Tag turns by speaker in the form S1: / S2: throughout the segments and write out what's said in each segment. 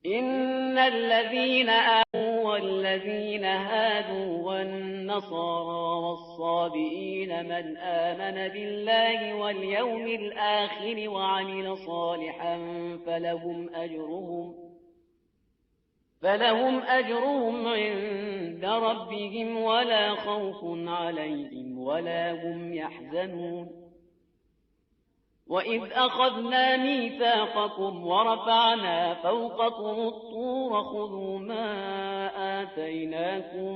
S1: إن الذين آمنوا والذين هادوا والنصارى والصابئين من آمن بالله واليوم الآخر وعمل صالحا فلهم أجرهم عند ربهم ولا خوف عليهم ولا هم يحزنون وإذ أخذنا ميثاقكم ورفعنا فوقكم الطور خذوا ما آتيناكم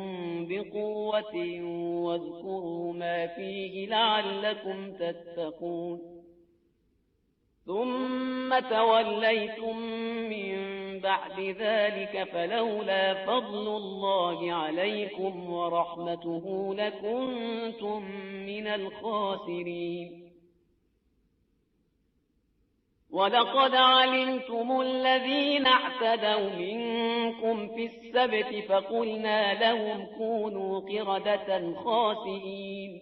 S1: بقوة واذكروا ما فيه لعلكم تتقون ثم توليتم من بعد ذلك فلولا فضل الله عليكم ورحمته لكنتم من الخاسرين ولقد علمتم الذين اعتدوا منكم في السبت فقلنا لهم كونوا قردة خاسئين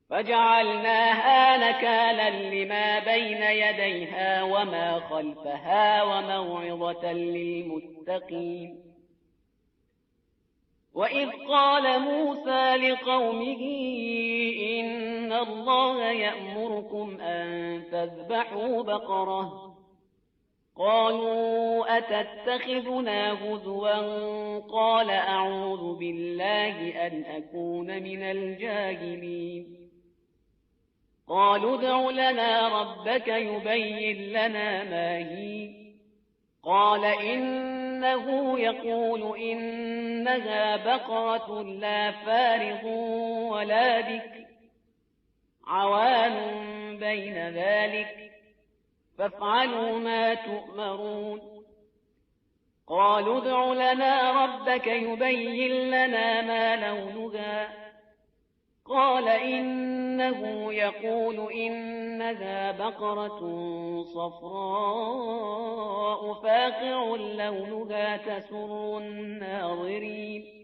S1: فجعلناها نكالا لما بين يديها وما خلفها وموعظة للمتقين وإذ قال موسى لقومه إن الله يأمركم أن تذبحوا بقرة قالوا أتتخذنا هزوا قال أعوذ بالله أن أكون من الجاهلين قالوا ادع لنا ربك يبين لنا ما هي قال إنه يقول إنها بقرة لا فارض ولا بكر عوان بين ذلك فافعلوا ما تؤمرون قالوا ادع لنا ربك يبين لنا ما لونها قال إنه يقول إنها بقرة صفراء فاقع لونها تسر الناظرين